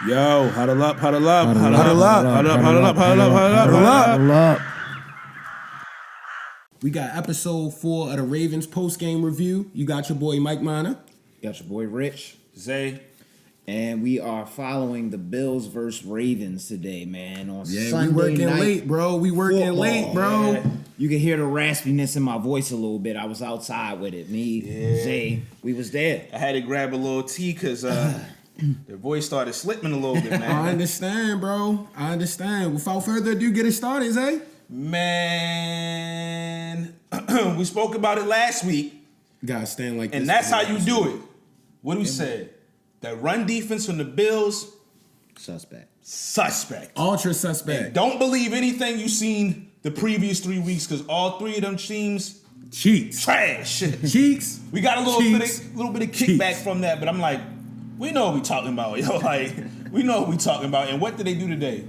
Yo, huddle up, huddle up, Huddle huddle up, up, huddle huddle up, up, huddle up, huddle up, huddle up, Huddle up. huddle up. We got episode 4 of the Ravens post-game review. You got your boy Mike Miner. Got your boy Rich. Zay. And we are following the Bills versus Ravens today, man. On Sunday we working night late, bro. We working football. late, bro. Yeah. You can hear the raspiness in my voice a little bit. I was outside with it. Zay, we was there. I had to grab a little tea because the voice started slipping a little bit, man. I understand, bro. I understand. Without further ado, get it started, Zay. Man, we spoke about it last week, Gotta stand like this. and that's how you do it. What do we say? That run defense from the Bills, suspect. Ultra suspect. And don't believe anything you've seen the previous 3 weeks because all three of them teams Cheeks. trash. Cheeks. We got a little Cheeks. bit of kickback from that, but I'm like, we know what we talking about, yo. Like, we know what we talking about. And what did they do today?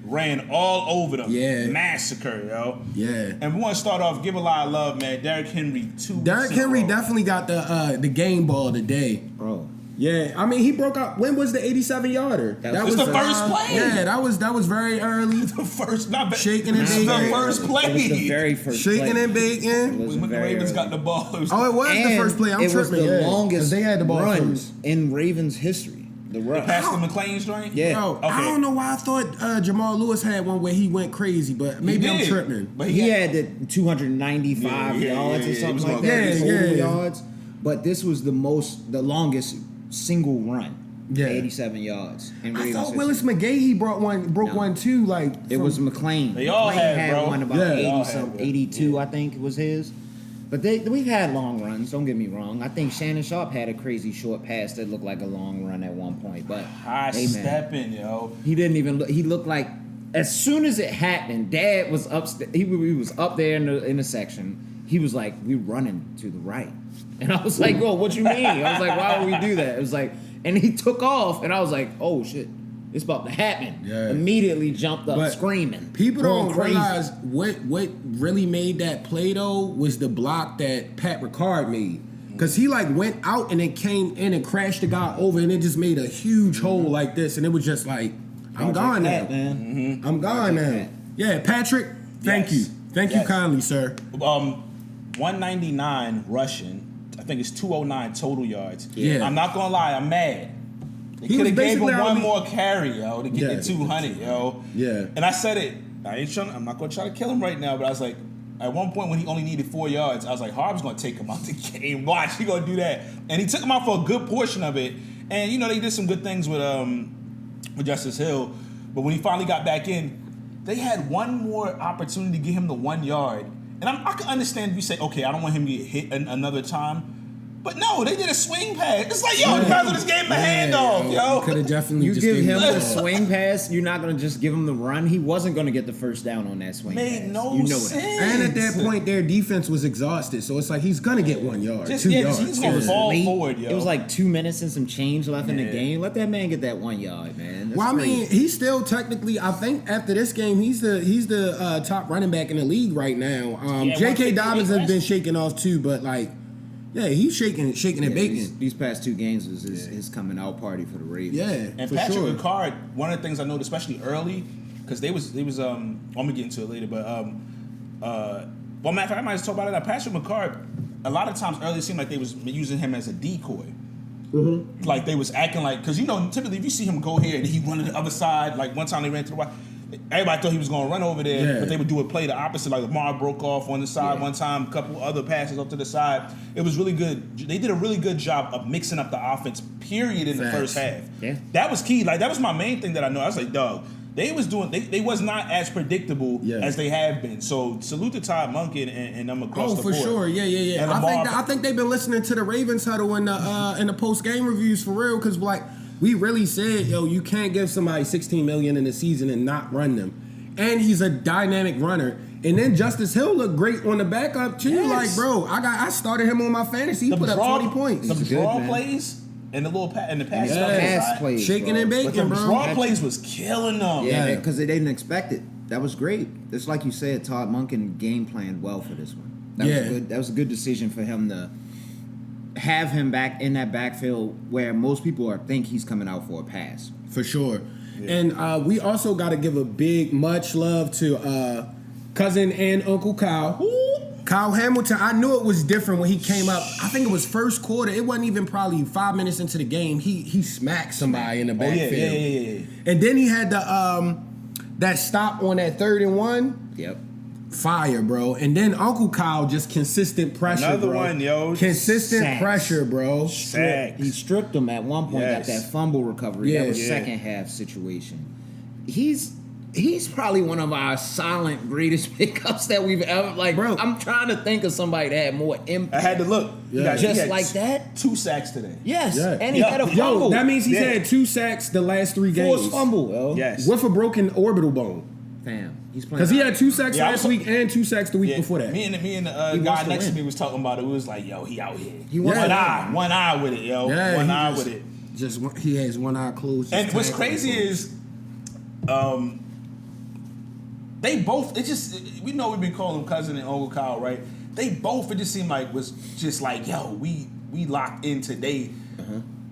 Ran all over them. Yeah. Massacre, yo. Yeah. And we want to start off, give a lot of love, man. Derrick Henry, Derrick Henry definitely got the game ball today. Bro. Yeah, I mean he broke out. When was the 87-yarder? That was the first play. Yeah, that was very early. The first, not bad. Shaking and This is the baking. first play. It was the very first Shaking play. and baking. It was when the very Ravens early. got the ball. It was Oh, it was the And first play. I'm it tripping. was the yeah. 'Cause longest they had the ball run first. in Ravens history. The run. past the McLean's joint? Yeah. Bro, I don't know why I thought Jamal Lewis had one where he went crazy, but maybe I'm did. tripping. But He had the 295 Yeah, yards yeah, or yeah. It something was like gonna that. be- Total Yeah. yards. But this was the longest single run. Yeah. 87 yards. In I Ravens thought Willis history. McGahee broke one too. Like It was McLean. They all McLean had, bro. one about Yeah. They all 80 had, some, bro. 82 I think was his. But we've had long runs. Don't get me wrong. I think Shannon Sharp had a crazy short pass that looked like a long run at one point. But High hey, man, stepping, yo. he didn't even look. He looked like as soon as it happened, Dad was he was up there in the section. He was like, "We running to the right," and I was like, "Oh, what you mean?" I was like, "Why would we do that?" It was like, and he took off, and I was like, "Oh shit, it's about to happen!" Yeah. Immediately jumped up But screaming. People going don't crazy. realize what really made that play though was the block that Pat Ricard made. Cause he like went out and then came in and crashed the guy over and it just made a huge hole like this and it was just like, I'm Project gone now. Pat, man. I'm gone Project now. Pat. Yeah, Patrick, thank Yes. you. Thank you Yes. kindly, sir. 199 rushing. I think it's 209 total yards. Yeah. I'm not gonna lie, I'm mad. They He could was have gave him basically one our more carry, yo, to get Yeah. the 200, yo. Yeah. And I said it. I'm not gonna try to kill him right now, but I was like, at one point when he only needed 4 yards, I was like, Harb's gonna take him out the game. Watch, he gonna do that. And he took him out for a good portion of it. And you know, they did some good things with Justice Hill. But when he finally got back in, they had one more opportunity to get him the 1 yard. And I can understand if you say, okay, I don't want him to get hit another time. But no, they did a swing pass. It's like, yo, you guys are just gave him a handoff, yo. Could have definitely You just give gave him the the swing pass, you're not gonna just give him the run. He wasn't gonna get the first down on that swing Made pass. no you know sense. that. And at that point, their defense was exhausted, so it's like he's gonna get 1 yard, Just- 2 yeah, yards. he's It gonna was fall late. forward, yo. It was like 2 minutes and some change left in the Yeah. game. Let that man get that 1 yard, man. That's Well, I mean, crazy. he's still technically. I think after this game, he's the top running back in the league right now. Yeah, J.K. 158 Dobbins has been rushing. shaking off too, but like, yeah, he's shaking and Yeah, baking. these past 2 games is his coming out party for the Ravens. Yeah, And for Patrick sure. Ricard, one of the things I noticed, especially early, because they was I'm gonna get into it later, but well, matter of fact, I might just talk about it now. Patrick Ricard, a lot of times early it seemed like they was using him as a decoy. Mm-hmm. Like they was acting like, because you know, typically if you see him go here and he run to the other side, like one time they ran to the right, everybody thought he was gonna run over there, Yeah. but they would do a play the opposite. Like Lamar broke off on the side Yeah. one time, a couple other passes up to the side. It was really good. They did a really good job of mixing up the offense, period, in the Facts. first half. Yeah. That was key. Like that was my main thing that I know. I was like, dog, they was not as predictable Yeah. as they have been. So salute to Todd Monken and them across Oh, the for board. sure. Yeah. And I Lamar- think they've been listening to the Ravens huddle in the post game reviews for real, because like we really said, yo, you can't give somebody $16 million in the season and not run them. And he's a dynamic runner. And then Justice Hill looked great on the backup too. Yes. Like, bro, I started him on my fantasy. He The put up draw- 20 points. The He's good, draw man. plays and the little and the pass, Yeah. plays, Pass plays, Shaking bro. and But baking, the bro. draw plays was killing them. Yeah, because they didn't expect it. That was great. It's like you said, Todd Monken game planned well for this one. That was Yeah. good. That was a good decision for him to have him back in that backfield where most people think he's coming out for a pass. For sure. Yeah. And we also got to give a big much love to cousin and Uncle Kyle. Kyle Hamilton, I knew it was different when he came up. I think it was first quarter. It wasn't even probably 5 minutes into the game. He smacked somebody in the backfield. Yeah. And then he had the that stop on that 3rd and 1. Yep. Fire, bro. And then Uncle Kyle, just consistent pressure, Another bro. one, yo. Consistent Sacks. pressure, bro. Sacks. He stripped him at one point, Yes. got that fumble recovery. Yeah. That was Yeah. second half situation. He's probably one of our silent greatest pickups that we've ever, like, Bro. I'm trying to think of somebody that had more impact. I had to look. Yeah. Just he had like that? 2 sacks today. Yes, Yeah. and he Yeah. had a Yo, fumble. that means he's Yeah. had 2 sacks the last 3 games. Forced fumble, yo. Yes. With a broken orbital bone. Fam, he's playing. Because he had 2 sacks Yeah, I last was- week and 2 sacks the week Yeah, before that. Me and the He guy wants to next to win. me was talking about it. We was like, yo, he out here. He wants one to eye, one eye with it, yo. Yeah, one he eye just- with it. He has one eye closed. And just what's tackling crazy it. is, they both. It just we know we've been calling cousin and Uncle Kyle, right? They both. It just seemed like was just like, yo, we locked in today,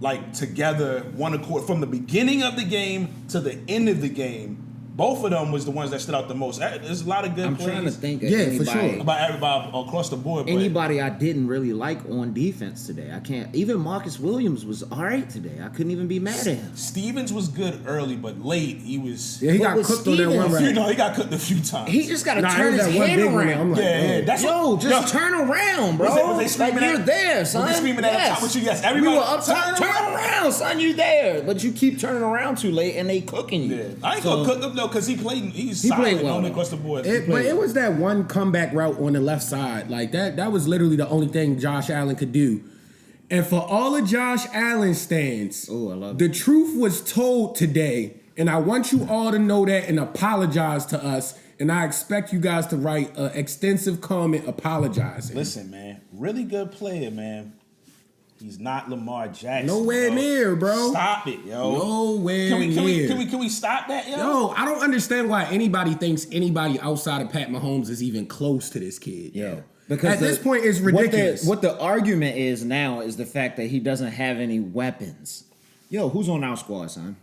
like together, one accord from the beginning of the game to the end of the game. Both of them was the ones that stood out the most. There's a lot of good I'm plays trying to think of Yeah, for anybody. sure. about everybody across the board. But Anybody I didn't really like on defense today. I can't. Even Marcus Williams was all right today. I couldn't even be mad at him. Stevens was good early, but late he was. Yeah, he But got with cooked on that one Stevens- You know, round. he got cooked a few times. He just got to Nah, turn it was his that one head big one. around. I'm like, Yeah, bro. that's Yo, what, just turn around, bro. Was they screaming like, at- you're there, son. Was they screaming at the top with you? Yes, everybody- We were up top. Turn Turn around, son. You there? But you keep turning around too late, and they cooking you. Yeah, I ain't So- gonna cook him though, because he played played well, on though. across the board. But it was that one comeback route on the left side. Like that was literally the only thing Josh Allen could do. And for all of Josh Allen stands, Oh, I love the truth was told today. And I want you all to know that and apologize to us. And I expect you guys to write an extensive comment apologizing. Listen, man, really good player, man. He's not Lamar Jackson. Nowhere yo. near, bro. Stop it, yo. Nowhere Can we near. can we stop that, yo? Yo, I don't understand why anybody thinks anybody outside of Pat Mahomes is even close to this kid. Yeah. Yo. Because at this point, it's ridiculous. What the argument is now is the fact that he doesn't have any weapons. Yo, who's on our squad, son?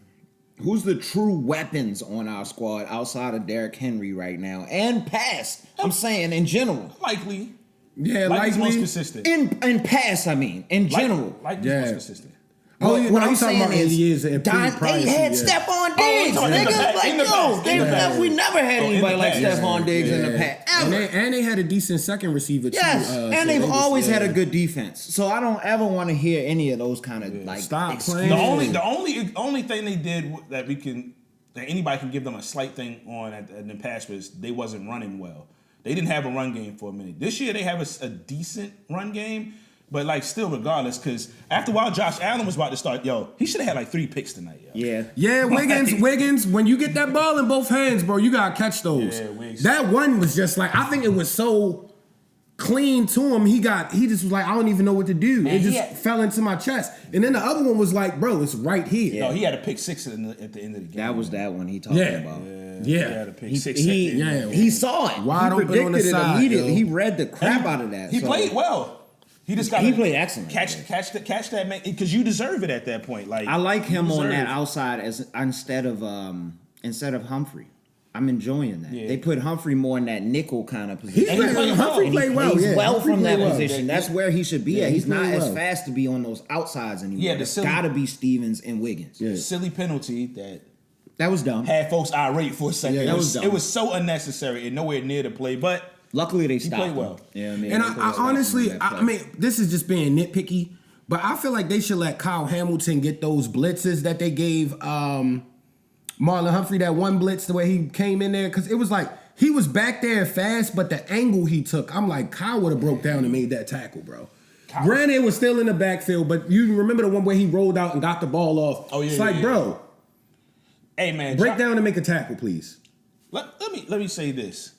Who's the true weapons on our squad outside of Derrick Henry right now? And past, I'm saying in general. Likely. Yeah, Like he's most likely. consistent. In past, I mean, in general. Like he's Yeah. most consistent. Oh, What- yeah, what no, I'm he's talking saying about is, 80 years and they had pre-privacy, yeah. Stephon Diggs, Oh, in the nigga. past, Like, in the yo, past, in the past. we never had Oh, in anybody the like past. Stephon Diggs in the Yeah. past. And Ever. they had a decent second receiver too. Yes, so and they've they was- always had a yeah. good defense. So I don't ever want to hear any of those kind of like Stop excuses. playing. The only thing they did that anybody can give them a slight thing on in the past was they wasn't running well. They didn't have a run game for a minute. This year they have a decent run game, but like still regardless, because after a while Josh Allen was about to start. Yo, he should have had like 3 picks tonight. Yo. Yeah. Yeah, Wiggins, when you get that ball in both hands, bro, you gotta catch those. Yeah, Wiggs. That one was just like, I think it was so clean to him. He just was like, I don't even know what to do. Man, it just he had- fell into my chest. And then the other one was like, bro, it's right here. No, he had a pick 6 at the end of the game. That was that one he talking Yeah. about. He Yeah. had a pick He, 6 he, at the end. Yeah. he saw it. Wide he open predicted on the it side, immediately. yo. He read the crap out of that. He so- played well. He just got He played excellent. Catch that man, because you deserve it at that point. Like I like him you on deserve that it. outside as instead of Humphrey. I'm enjoying that. Yeah. They put Humphrey more in that nickel kind of position. And he played Humphrey well. played well. Plays Yeah, well Humphrey from that played well. position. That's where he should be Yeah, at. he He's not played as well. fast to be on those outsides anymore. Yeah, the It's silly- got to be Stevens and Wiggins. Yeah. Silly penalty that That was dumb. had folks irate for a second. Yeah, it, that was, was dumb. it was so unnecessary and nowhere near the play, but Luckily, they stopped played him. well. Yeah, I mean, And they I stopped him honestly, in that play. I mean, this is just being nitpicky, but I feel like they should let Kyle Hamilton get those blitzes that they gave Marlon Humphrey, that one blitz, the way he came in there, because it was like he was back there fast, but the angle he took, I'm like, Kyle would have broke down and made that tackle, bro. Kyle- Granted, it was still in the backfield, but you remember the one where he rolled out and got the ball off. Oh, yeah, it's yeah, like, yeah. bro, hey man, break down and make a tackle, please. Let me say this,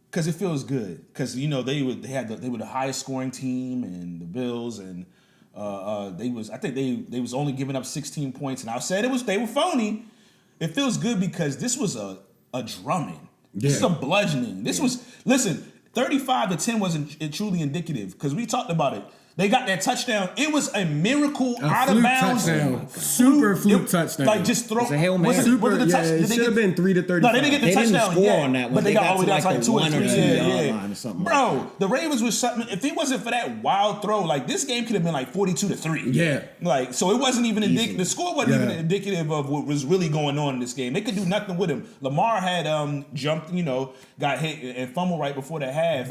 because it feels good. Because you know they were the highest scoring team in the Bills, and I think they was only giving up 16 points, and I said they were phony. It feels good because this was a drumming. This is a bludgeoning. This was 35-10 wasn't truly indicative, because we talked about it. They got that touchdown. It was a miracle out of fluke bounds. touchdown. Super fluke touchdown. Like just throw. It's a Hail Mary. It should have been 3 to 30. No, they didn't get the They didn't touchdown score yet, on that one. but they got all the way down to like 2 or 1 or 3. 2 Yeah, yard yeah. line or something like Bro, that. the Ravens was something. If it wasn't for that wild throw, like this game could have been like 42-3. Yeah. Like so, it wasn't even indicative. The score wasn't Yeah. even indicative of what was really going on in this game. They could do nothing with him. Lamar had jumped, got hit and fumbled right before the half.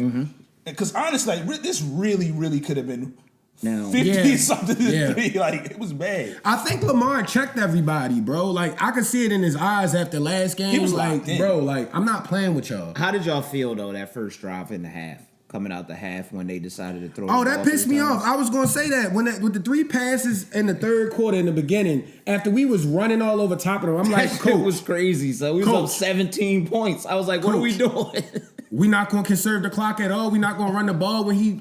Because honestly, like, this really could have been. Now, 50 something to Yeah. 3, like it was bad. I think Lamar checked everybody, bro. Like I could see it in his eyes after last game. He was like, locked in. bro, like I'm not playing with y'all. how did y'all feel though that first drive in the half, coming out the half when they decided to throw? Oh, the that ball pissed 3 me times? off. I was gonna say that with the 3 passes in the third quarter in the beginning, after we was running all over top of them, I'm like, That shit Coach, was crazy. So we was Coach. up 17 points. I was like, what are we doing? we not gonna conserve the clock at all. We not gonna run the ball when he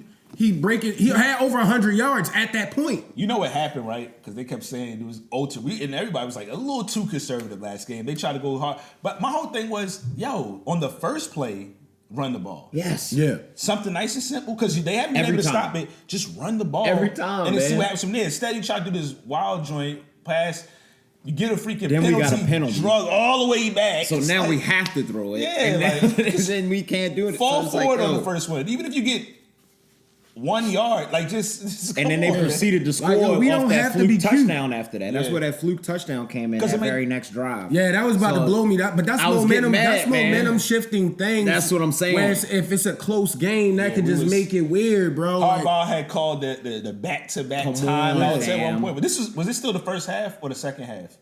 break it. He had over 100 yards at that point. You know what happened, right? Because they kept saying it was ultra. And everybody was like a little too conservative last game. They tried to go hard. But my whole thing was, on the first play, run the ball. Yes. Yeah. Something nice and simple because they haven't been Every able to time. stop it. Just run the ball. Every time, And then see man. what happens from there. Instead, you try to do this wild joint pass. You get a freaking Then penalty. we got a penalty. Drug all the way back. So It's now like, we have to throw it. Yeah, and like, then we can't do it. fall So it's forward like, on yo. the first one. Even if you get 1 yard, like just And then they come on, man. proceeded to score Like, yo, we off don't that have to fluke be cute. touchdown after that. That's Yeah. where that fluke touchdown came in. 'Cause, That I mean- very next drive. Yeah, that was about to So, blow me. But that's I was momentum. getting mad, That's man. momentum shifting things. That's what I'm saying. Where if it's a close game, that could we just was- make it weird, bro. Like, Harbaugh had called the back-to-back Come on, timeouts at fam. one point. But was this still the first half or the second half?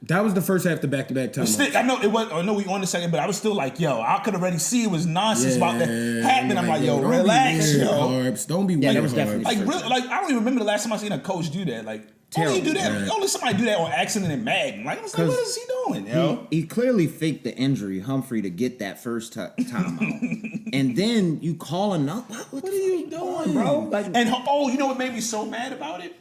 that was the first half to back-to-back time. Still, I know it was. I know we on the second, but I was still like, I could already see it was nonsense about that happening. I'm like, don't be relax, weird, yo. Harbs. Don't be Yeah, weird, that was definitely- Harbs. Like, really, like I don't even remember the last time I seen a coach do that. Like, only do that. Right. Only somebody do that on accident in Madden. Like, I was like, what is he doing, yo? He clearly faked the injury, Humphrey, to get that first timeout. And then you call enough. What What are you doing, bro? Like, And you know what made me so mad about it?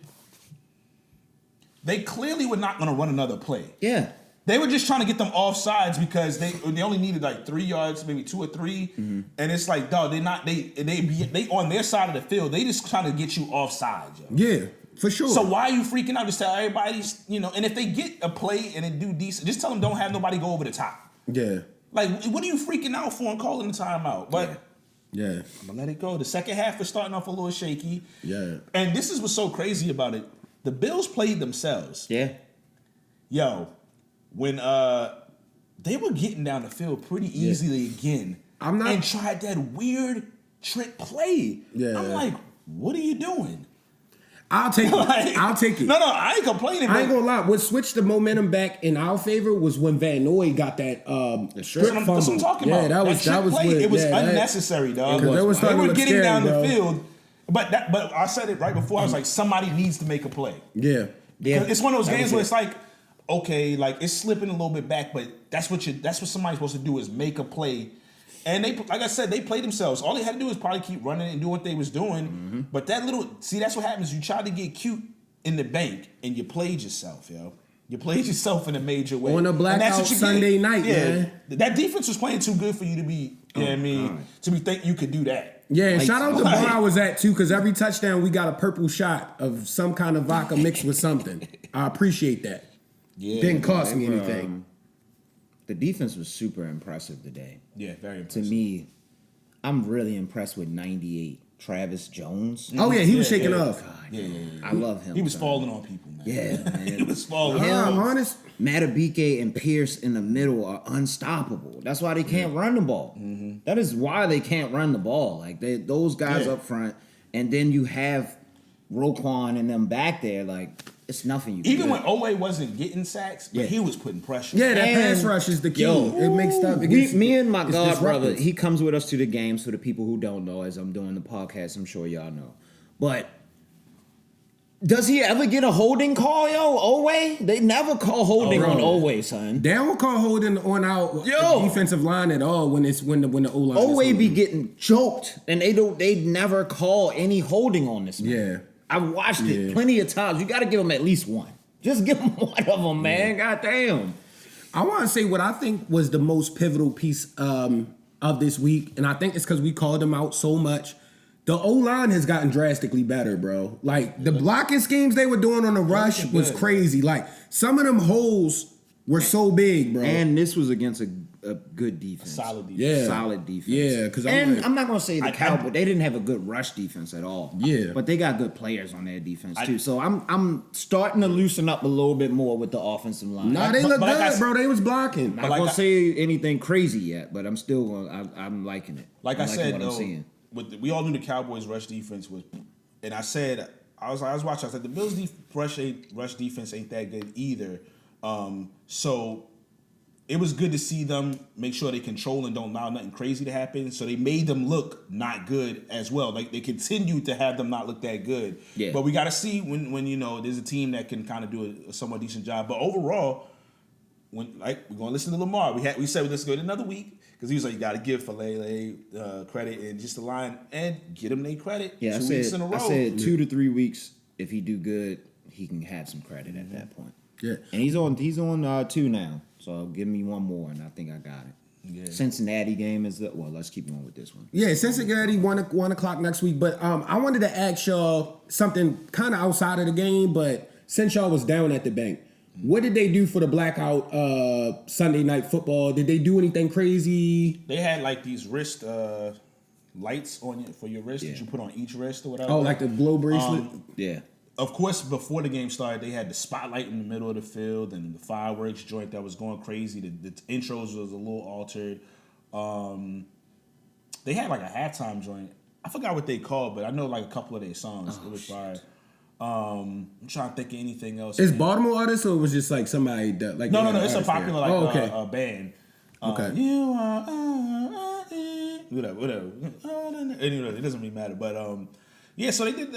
They clearly were not going to run another play. yeah. They were just trying to get them off sides because they only needed like 3 yards, maybe 2 or 3, and it's like, dog, they on their side of the field. They just trying to get you off sides, yo. Yeah, for sure. So why are you freaking out? Just tell everybody, and if they get a play and it do decent, just tell them don't have nobody go over the top. yeah, Like, what are you freaking out for and calling the timeout? But yeah, I'm gonna let it go. The second half was starting off a little shaky. yeah. And this is what's so crazy about it. The Bills played themselves. Yeah. Yo, when they were getting down the field pretty easily again, and tried that weird trick play. Yeah. I'm like, what are you doing? I'll take it. I'll take it. No, I ain't complaining. I ain't but gonna lie. What switched the momentum back in our favor was when Van Noy got that strip that's fumble. what I'm talking Yeah, about. that was play, weird. it was Yeah, that- unnecessary, dog. Because they were starting to look getting scared, down bro. the field, but I said it right before. I was like, somebody needs to make a play. Yeah, Yeah. It's one of those That games was where it. it's like, okay, like it's slipping a little bit back, but that's what somebody's supposed to do is make a play. And they, like I said, they played themselves. All they had to do was probably keep running and do what they was doing. But that's what happens. You try to get cute in the bank and you played yourself, yo. You played yourself in a major way. On a And blackout that's what you Sunday get. night, man. That defense was playing too good for you to be, to be think you could do that. yeah. And Like- shout out to bar I was at too, because every touchdown we got a purple shot of some kind of vodka mixed with something. I appreciate that. Yeah. Didn't cost me anything. The defense was super impressive today. Yeah, very To impressive. me, I'm really impressed with 98 Travis Jones. Oh yeah, he was Yeah, shaking yeah. off. Yeah. I love him. He was son. falling on people, man. Yeah, man. He was falling Him, on honest. Matabike and Pierce in the middle are unstoppable. That's why they can't run the ball. That is why they can't run the ball. Like those guys Yeah. up front, and then you have Roquan and them back there. Like it's nothing you can Even do. when Owe wasn't getting sacks, but Yeah. he was putting pressure. Yeah, that And- pass rush is the key. Yo, it makes stuff. It We, gets, me and my it's god brother, disruptive. he comes with us to the games. For the people who don't know, as I'm doing the podcast, I'm sure y'all know. But does he ever get a holding call, yo? Owe? They never call holding bro. on Owe, son. They don't call holding on our Yo. defensive line at all when the O line. Owe be getting choked, and they never call any holding on this man. Yeah. I've watched it Yeah. plenty of times. You got to give him at least one. Just give him one of them, man. God damn. I want to say what I think was the most pivotal piece of this week, and I think it's because we called them out so much. The O-line has gotten drastically better, bro. Like, the blocking schemes they were doing on the rush was crazy. Like, some of them holes were so big, bro. And this was against a good defense. Solid defense. Yeah. Solid defense. Yeah, because I'm not gonna say the Cowboys. They didn't have a good rush defense at all. Yeah. but they got good players on their defense too. So I'm starting to loosen up a little bit more with the offensive line. Nah, they look good, bro. They was blocking. I'm not gonna say anything crazy yet, but I'm still gonna. I'm liking it. Like I said, what I'm seeing. we all knew the Cowboys' rush defense was, and I said I was watching. I said the Bills' rush defense ain't that good either. So it was good to see them make sure they control and don't allow nothing crazy to happen. So they made them look not good as well. Like they continued to have them not look that good. Yeah. But we got to see when there's a team that can kind of do a somewhat decent job. But overall, we're gonna listen to Lamar. We said let's go another week because he was like, you got to give Falele credit and just the line and get him their credit. Yeah, 2 weeks in a row. I said 2 to 3 weeks. If he do good, he can have some credit at that point. Yeah. And he's on 2 now. So give me one more, and I think I got it. Yeah. Cincinnati game is let's keep going with this one. Yeah, Cincinnati 1 o'clock next week. But I wanted to ask y'all something kind of outside of the game. But since y'all was down at the bank, what did they do for the blackout Sunday night football? Did they do anything crazy? They had like these wrist lights on you for your wrist that you put on each wrist or whatever. Oh, like the glow bracelet? Yeah. Of course, before the game started, they had the spotlight in the middle of the field and the fireworks joint that was going crazy. The intros was a little altered. They had like a halftime joint. I forgot what they called, but I know like a couple of their songs. It was fire. I'm trying to think of anything else. Is Baltimore artist or was just like somebody that like? No. It's a popular okay. band. Okay. You are whatever. Anyway, it doesn't really matter, but yeah. So they did.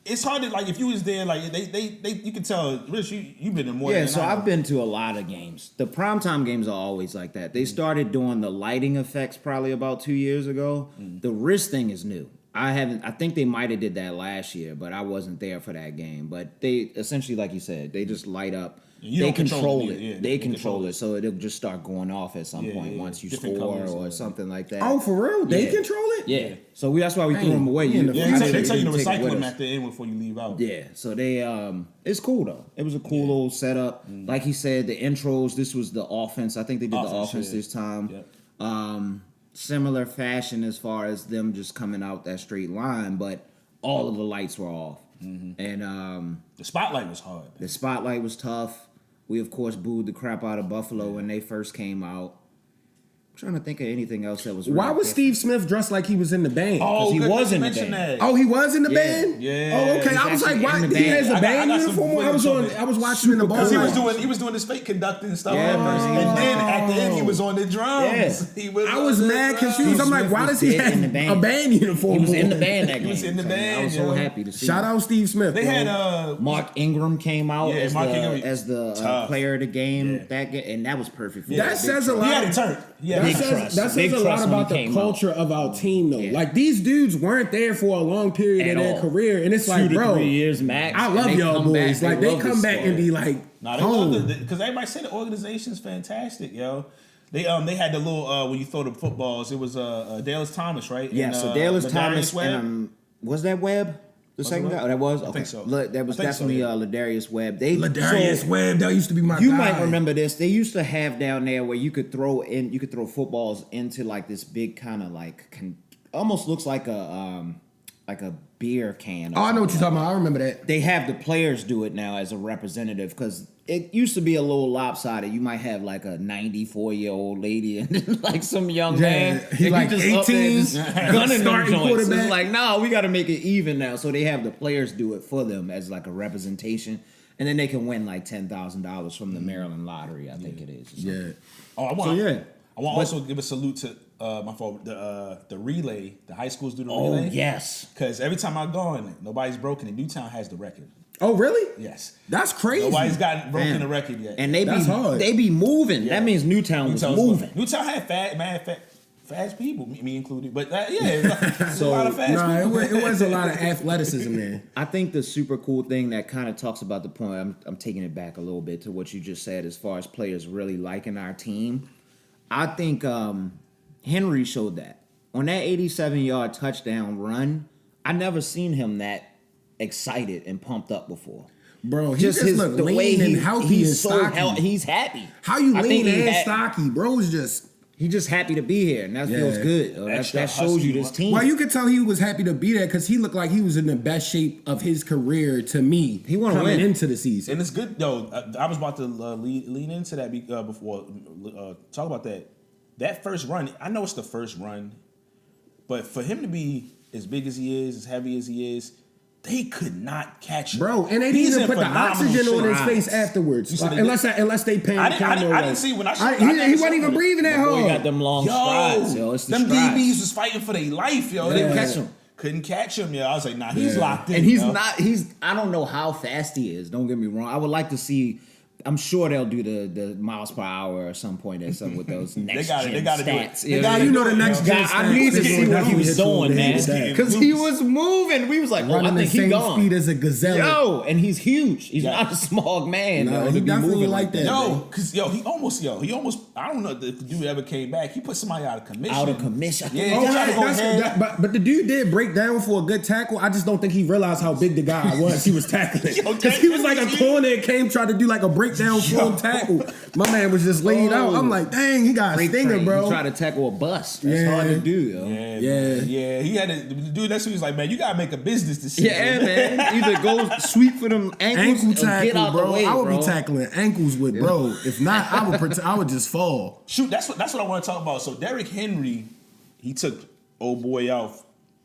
It's hard to like if you was there, like they you can tell. Rich, you've been in more. Yeah, than so I have. I've been to a lot of games. The primetime games are always like that. They started doing the lighting effects probably about 2 years ago. The wrist thing is new. I think they might have did that last year, but I wasn't there for that game. But they essentially, like you said, they just light up. They control it. Yeah, they control it, so it'll just start going off at some point once you Different score colors or something like that. Oh, for real? They Yeah. control it? Yeah. So that's why we threw them away. Yeah, They tell you to take it recycle with them us. at the end before you leave out. Yeah, so they it's cool though. It was a cool little setup. Like he said, the intros. This was the offense. I think they did the offense this time. Yep. Similar fashion as far as them just coming out that straight line, but all of the lights were off, and The spotlight was hard. the spotlight was tough. We of course booed the crap out of Buffalo when they first came out. I'm trying to think of anything else that was. Why really was different. Steve Smith dressed like he was in the band? Oh, he good was to in the mention band. that. Oh, he was in the Yeah. band? Yeah. Oh, okay. He's I was like, actually why? in the He band. has a I band got some uniform? I footage of was it. I was watching in the Because ball. he was doing his fake conducting and stuff Yeah, at first, man. and then at the end he was on the drums. Yeah. He was I on was the mad drums. confused. I'm like, Smith why was does he in the have band. a band uniform? He was in the on? band that game. He was in the So band, I was so yo. happy to see. Shout him. out Steve Smith. They bro. had Mark Ingram came out Yeah, Mark Ingram, as the tough. player of the game. Yeah. And that was perfect for That us. says a he lot. had it turned. Yeah, Big That trust. says Big a lot trust when about he the came culture of our team, though. Yeah. Like, these dudes weren't there for a long period At of their all. career. And it's 2 like, to bro, 3 years max. I and love they y'all come back. boys. Like, they love come this back squad. and be like, Nah, they home. love it because everybody said the organization's fantastic, yo. They had the little when you throw the footballs, it was Dallas Thomas, right? Yeah, And, so Dallas Ladarius Thomas Webb? and was that Webb? The Was second it guy? Webb? Oh, that was? I Okay. think so. That was I think so, definitely yeah. Ladarius Webb. Ladarius Webb, that used to be my You guy. might remember this. They used to have down there where you could throw footballs into like this big kind of like almost looks like a beer can. Oh, I know what you're talking about. I remember that. They have the players do it now as a representative because it used to be a little lopsided. You might have like a 94-year-old lady and like some young man. He and like you just up there 18, just gunning them starting joints. quarterback. It's like, no, we got to make it even now. So they have the players do it for them as like a representation. And then they can win like $10,000 from the Maryland lottery, I think it is. Yeah. Oh, I So, want. yeah. I want also give a salute to my fault. The relay. The high schools do the relay. Oh, yes. Because every time I go in, nobody's broken. And Newtown has the record. Oh, really? Yes. That's crazy. Nobody's gotten broken Man. the record yet. And they That's hard. be moving. Yeah. That means Newtown was Newtown's moving. Newtown had fast people, me included. But it's a lot of fast Nah, people. it was a lot of athleticism there. I think the super cool thing that kind of talks about the point, I'm taking it back a little bit to what you just said as far as players really liking our team. I think Henry showed that. On that 87-yard touchdown run, I never seen him that excited and pumped up before. Bro, he just look lean and healthy and stocky. He's happy. How you lean and stocky? Bro's just... He's just happy to be here, and that feels good. That shows you this team. Well, you could tell he was happy to be there because he looked like he was in the best shape of his career to me. He want to win into the season. And it's good, though. I was about to lean into that before. Talk about that. That first run, I know it's the first run, but for him to be as big as he is, as heavy as he is, they could not catch him. Bro, and they didn't even put the oxygen on his face afterwards. Unless they pan I didn't see when I shot. He wasn't even breathing that hard. He got them long strides, yo. It's the them strides. DBs was fighting for their life, yo. They couldn't catch him, yo. I was like, nah, he's locked in. And he's not, I don't know how fast he is. Don't get me wrong. I would like to see, I'm sure they'll do the miles per hour at some point or something with those next gen stats. You know the next gen stats. I need to see what he was doing, man. Because he was moving. We was like, running I think he's gone. Speed as a gazelle. Yo, and he's huge. He's not a small man. No, he definitely like that. He almost, I don't know if the dude ever came back. He put somebody out of commission. Yeah, but the dude did break down for a good tackle. I just don't think he realized how big the guy was he was tackling. Because he was like a corner and came try to do like a breakdown full tackle. My man was just laid out. I'm like, dang, he got a stinger, bro. He tried to tackle a bust. That's hard to do, yo. Yeah. He had to, the dude. That's who he was like, man, you gotta make a business decision. Yeah, man. Either go sweep for them ankle tackle, get out bro. The way, I would be tackling ankles with bro. If not, I would just fall. Shoot, that's what I want to talk about. So Derrick Henry, he took old boy out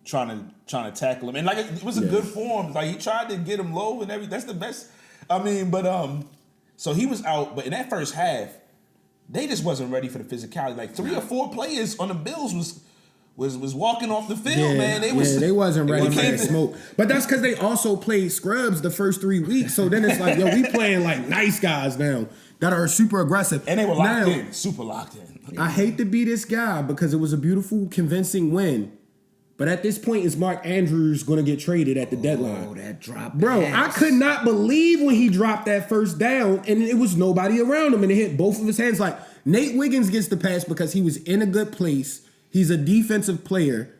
trying to tackle him, and like it was a good form. Like he tried to get him low and everything. That's the best. I mean, but so he was out, but in that first half, they just wasn't ready for the physicality. Like 3 or 4 players on the Bills was walking off the field, man. They wasn't ready for that smoke. But that's because they also played scrubs the first 3 weeks. So then it's like, yo, we playing like nice guys now that are super aggressive. And they were locked in, super locked in. I hate to be this guy because it was a beautiful, convincing win. But at this point, is Mark Andrews going to get traded at the deadline? Oh, that drop. Bro, pass. I could not believe when he dropped that first down and it was nobody around him and it hit both of his hands. Like, Nate Wiggins gets the pass because he was in a good place. He's a defensive player.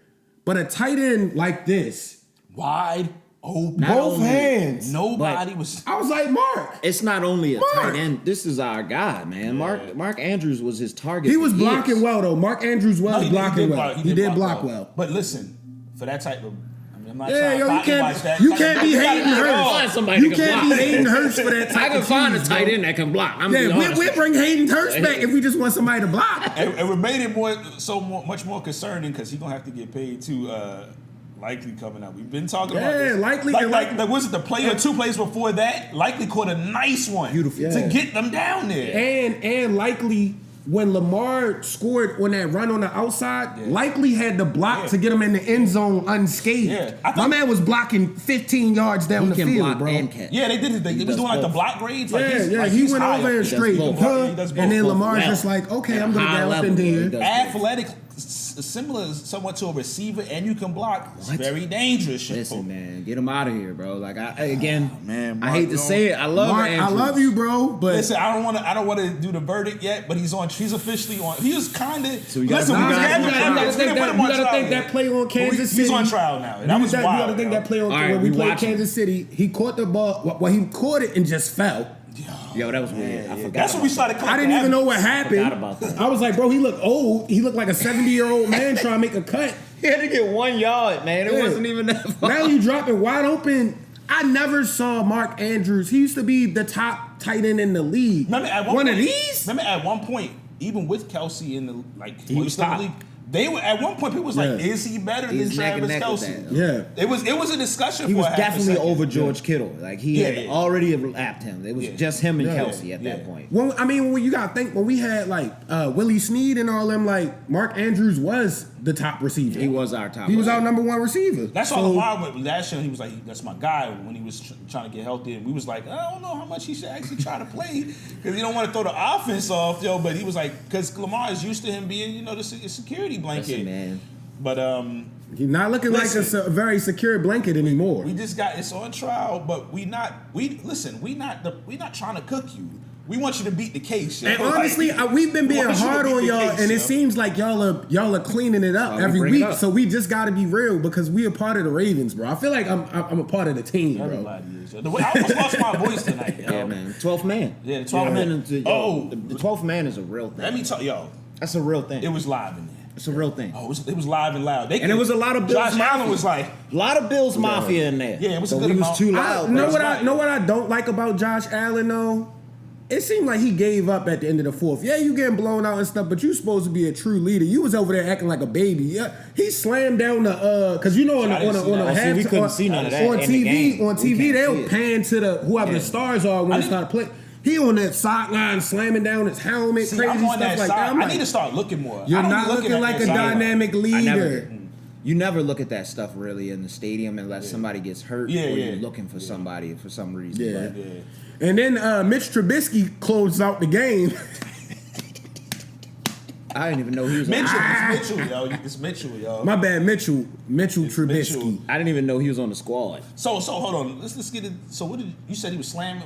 But a tight end like this. Wide open. Both hands. Nobody was. I was like, Mark. It's not only a tight end. This is our guy, man. Yeah. Mark Andrews was his target. He was blocking well, though. Mark Andrews was blocking well. He did block well. But listen, for that type of, I mean, I'm not trying to you can't be hating Hurst. You can't be hating Hurst for that type of I can find a tight end that can block. We'll bring Hayden Hurst back if we just want somebody to block. And we made it much more concerning because he's gonna have to get paid too. Likely coming up. We've been talking about this. Likely. Like was it the play or 2 plays before that? Likely caught a nice one. Beautiful. To get them down there. And Likely, when Lamar scored on that run on the outside, Likely had the block to get him in the end zone unscathed. Yeah. My man was blocking 15 yards down the field, bro. Yeah, they did it. He was doing like the block grades. He went over and straight. And then Lamar's just like, okay, I'm going to gallop in there. Athletic, similar somewhat to a receiver, and you can block. It's very dangerous. Listen, man, get him out of here, bro. Like I hate to Mark, say it. I love Mark, Andrews. I love you, bro. But listen, I don't want to do the verdict yet. But he's officially on. He was kind of. So you got to think that play on Kansas City. He's on trial now. That was wild. You got to think that play on when we played Kansas City. He caught the ball. Well, he caught it and just fell. Yo, that was weird. I forgot. That's when we started. I didn't even know what happened. I forgot about that. I was like, bro, he looked old. He looked like a 70-year-old man trying to make a cut. He had to get 1 yard, man. It wasn't even that far. Now you dropping wide open. I never saw Mark Andrews. He used to be the top tight end in the league. Remember at one of these? Remember at one point, even with Kelsey in the he was top. The league, they were at one point. People was like, "Is he better than Travis Kelsey?" Yeah, it was a discussion. He for was half definitely a second. over George Kittle. Like he had already lapped him. It was just him and Kelsey at that point. Well, I mean, when you gotta think when we had like Willie Snead and all them, like Mark Andrews was the top receiver. He was our top. He was our number 1 receiver. That's why Lamar went last year. He was like, "That's my guy." When he was trying to get healthy, and we was like, "I don't know how much he should actually try to play because he don't want to throw the offense off, yo." But he was like, because Lamar is used to him being, the security blanket. Listen, man. But he's not looking like a very secure blanket anymore. We just got it's on trial, but we not trying to cook you. We want you to beat the case. Yo. And honestly, we've been being hard on y'all, and it seems like y'all are cleaning it up every week. So we just got to be real because we are part of the Ravens, bro. I feel like I'm a part of the team, bro. Everybody is. I almost lost my voice tonight. Yo. Yeah, man. 12th man. Yeah, the 12th man. The 12th man is a real thing. Let me tell yo. That's a real thing. It was live in there. It's a real thing. Oh, it was live and loud. And it was a lot of Bills Josh Mafia. Allen was like A lot of Bills Mafia in there. Yeah, it was so a good he was amount. too loud. Know what I don't like about Josh Allen though? It seemed like he gave up at the end of the fourth. Yeah, you getting blown out and stuff, but you supposed to be a true leader. You was over there acting like a baby. Yeah, he slammed down the because you know on the we couldn't see none of that on in the TV. game. On TV, they'll pan to the whoever the stars are when they start playing. He on that sideline slamming down his helmet, crazy I'm on stuff that like side. that. I need to start looking more. You're I don't not be looking at like that a sideline. dynamic leader. You never look at that stuff really in the stadium unless somebody gets hurt or you're looking for somebody for some reason. Yeah. But And then Mitch Trubisky closed out the game. I didn't even know he was It's Mitchell, yo. It's Mitchell, yo. My bad, Mitchell Trubisky. Mitchell. I didn't even know he was on the squad. So hold on. Let's get it. So what did you said he was slamming?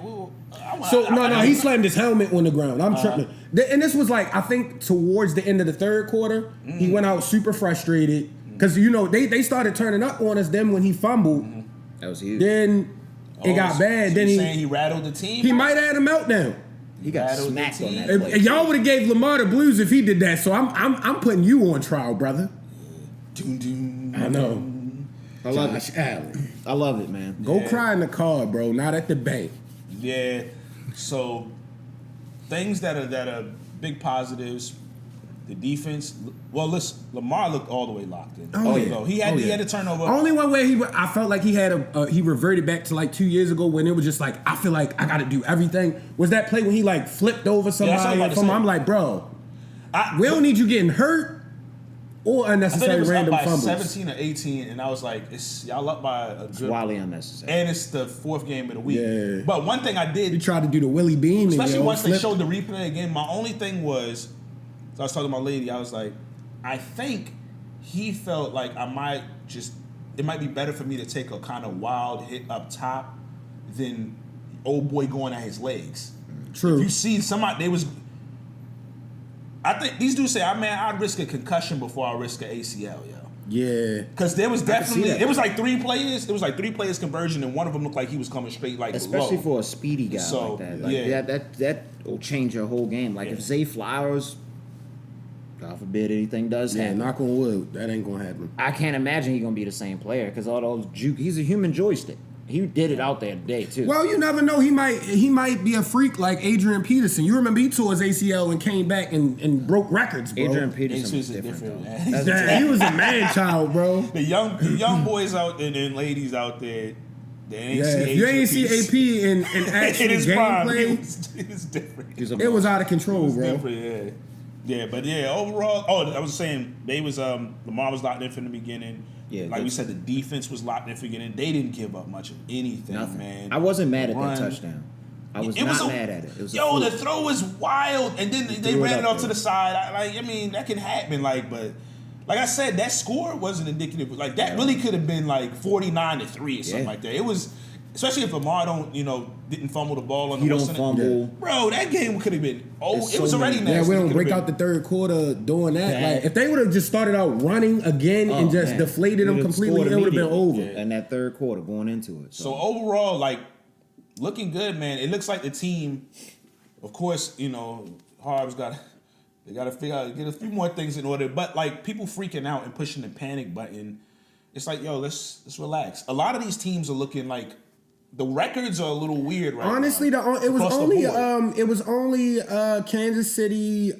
He slammed his helmet on the ground. I'm tripping. And this was like I think towards the end of the third quarter, he went out super frustrated because you know they started turning up on us. Then when he fumbled, That was huge. then it got bad. So Then saying he rattled the team. he might have had a meltdown. He got Rattled smacked the on that team. play. And y'all would have gave Lamar the blues if he did that. So I'm putting you on trial, brother. I know. I love Josh it. Allen. I love it, man. Go cry in the car, bro. Not at the bank. Yeah. So things that are big positives. The defense. Well, listen, Lamar looked all the way locked in. Oh, yeah. So he had a turnover. Only one way I felt like he had he reverted back to like 2 years ago when it was just like I feel like I got to do everything. Was that play when he like flipped over somebody? I'm like, bro, we don't need you getting hurt or unnecessary random up by fumbles. 17 or 18, and I was like, y'all up by a good. Wildly unnecessary. And it's the fourth game of the week. Yeah. But one thing I did, He tried to do the Willie Beam, especially once they flipped. showed the replay again. My only thing was, I was talking to my lady. I was like, I think he felt like it might be better for me to take a kind of wild hit up top than old boy going at his legs. True. If you see somebody, I think these dudes say, I'd risk a concussion before I risk an ACL, yo. Yeah. Because there was definitely, that. it was like three players. It was like 3 players conversion, and one of them looked like he was coming straight like Especially low. for a speedy guy So, like that. Like that will change your whole game. Like if Zay Flowers, God forbid anything does Yeah, happen. knock on wood. That ain't gonna happen. I can't imagine he's gonna be the same player because all those he's a human joystick. He did it out there today too. Well, you never know. He might be a freak like Adrian Peterson. You remember he tore his ACL and came back and broke records, bro. Adrian Peterson It's was different. different, though. man. Yeah, he was a man child, bro. The young boys out there and ladies out there, they ain't Yeah, see if you ain't see Peterson. AP in In actual his prime, gameplay, it was different. it was out of control, bro. Different, yeah. But overall, I was saying they was Lamar was locked in from the beginning. Yeah, like we said, the defense was locked in from the beginning. They didn't give up much of anything, Nothing. man. I wasn't mad at Run. that touchdown. I was It was not a- mad at it. It was a Yo, the fluke. throw was wild, and then they threw it ran it up off to there. the side. I mean, that can happen. But like I said, that score wasn't indicative. Like that really could have been like 49-3 or something Yeah. like that. It was, especially if Lamar didn't fumble the ball on He the don't Wilson. fumble. Bro, that game could have been. Oh, It's it was so already many- nasty. Yeah, we It don't could've break been- out the third quarter doing that. Bad. Like if they would have just started out running again and just man. deflated them We'd have completely, scored it would have been immediately. over. And that third quarter going into it. So overall, like, looking good, man. It looks like the team, of course, Harb's got to figure out, get a few more things in order. But like people freaking out and pushing the panic button, it's like, yo, let's relax. A lot of these teams are looking like the records are a little weird right Honestly, now. it was across the only board. Kansas City,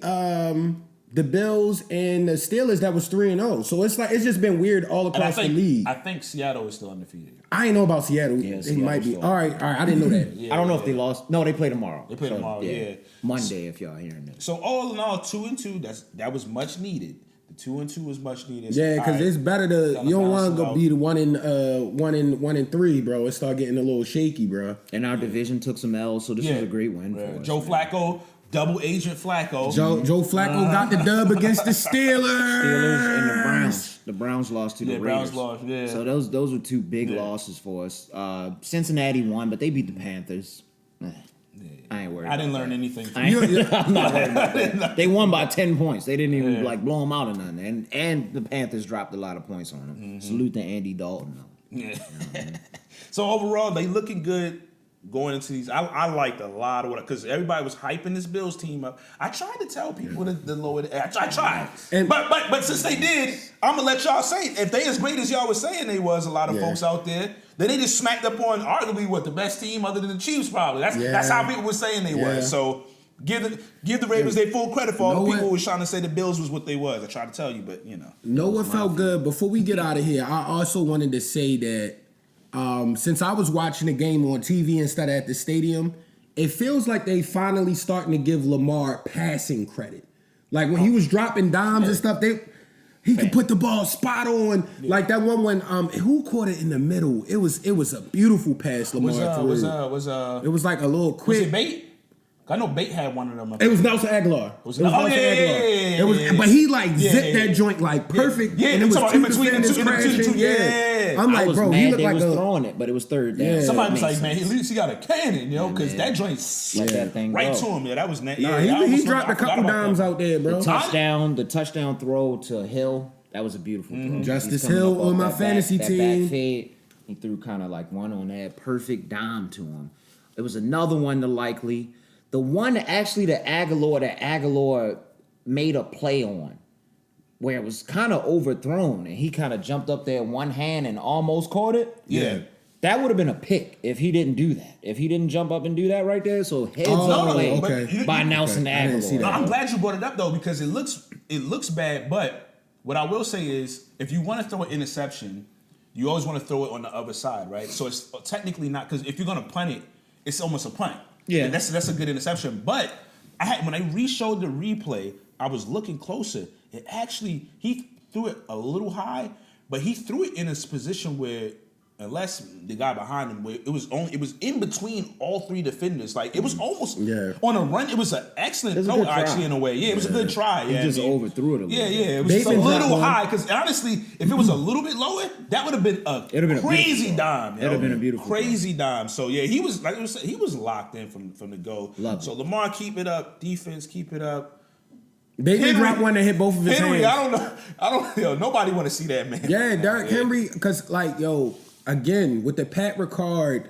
the Bills, and the Steelers that was 3-0. So it's just been weird all And I across the think, league. I think Seattle is still undefeated. I ain't know about Seattle. Yeah, It Seattle's might be. still- All right. I didn't know that. Yeah, I don't know if they lost. No, they play tomorrow. They play tomorrow, yeah. Monday, if y'all hearing this. So all in all, 2-2. That was much needed. The 2-2 was much needed. Yeah, because it's better to Gotta you don't balance want to it go out. be the 1-3, bro. It start getting a little shaky, bro. And our division took some L's, so this was a great win for us. Joe man. Flacco, double agent Flacco. Joe Flacco got the dub against the Steelers. Steelers and the Browns. The Browns lost to the Browns Raiders. lost, yeah. So those were two big losses for us. Cincinnati won, but they beat the Panthers. I ain't worried. I didn't about learn that. anything. From I'm not worried about that. They won by 10 points. They didn't even like blow them out or nothing. And the Panthers dropped a lot of points on them. Salute to Andy Dalton though. Yeah. So overall, they looking good going into these. I liked a lot of what, because everybody was hyping this Bills team up. I tried to tell people the lower. I tried, but since they did, I'm gonna let y'all say it. If they as great as y'all was saying they was, a lot of folks out there, then they just smacked up on arguably what the best team other than the Chiefs probably. That's how people were saying they was. So give the Ravens their full credit for all the people who was trying to say the Bills was what they was. I tried to tell you, but you know. Know what felt good? Before we get out of here, I also wanted to say that since I was watching the game on TV instead of at the stadium, it feels like they finally starting to give Lamar passing credit. Like when he was dropping dimes and stuff, he could put the ball spot on. Yeah. Like that one when who caught it in the middle? It was a beautiful pass Lamar threw. It was like a little quick. Was it Bait? I know Bait had one of them. It was Nelson Aguilar. It was, but he like zipped that joint like perfect. Yeah, and it was two defenders crashing. Yeah. I'm like, bro, he looked like throwing it, but it was third down. Yeah. Somebody was like, man, at least he got a cannon, because that joint let that thing right go. to him. Yeah, that was nasty. He dropped a couple dimes out there, bro. The touchdown throw to Hill, that was a beautiful throw. Justice Hill on my fantasy team. Back fade, he threw kind of like one on that perfect dime to him. It was another one to Likely. The one actually that Aguilar made a play on, where it was kind of overthrown, and he kind of jumped up there one hand and almost caught it. Yeah. That would have been a pick if he didn't do that. If he didn't jump up and do that right there. So heads up play by Nelson Aguilar. No, I'm glad you brought it up though, because it looks bad. But what I will say is, if you want to throw an interception, you always want to throw it on the other side, right? So it's technically not, because if you're gonna punt it, it's almost a punt. Yeah, and that's a good interception. But when I re-showed the replay, I was looking closer. It actually, he threw it a little high, but he threw it in a position where, unless the guy behind him, where it was in between all three defenders. Like it was almost on a run. It was an excellent throw, actually, in a way. Yeah, it was a good try. He just overthrew it a little. Yeah. It was just a little high, because honestly, if it was a little bit lower, that would have been a crazy dime. It would have been a beautiful crazy dime. So yeah, he was he was locked in from the go. So Lamar, keep it up. Defense, keep it up. They did drop one that hit both of his hands. I don't. Nobody want to see that, man. Yeah, Derrick Henry, because again, with the Pat Ricard,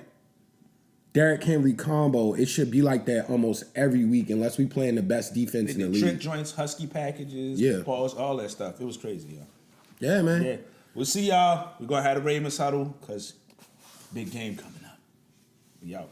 Derrick Henry combo, it should be like that almost every week, unless we playing the best defense in the league. Trick joints, husky packages, balls, all that stuff. It was crazy, y'all. Yeah, man. Yeah. We'll see y'all. We're going to have a Ravens huddle, because big game coming up. We out.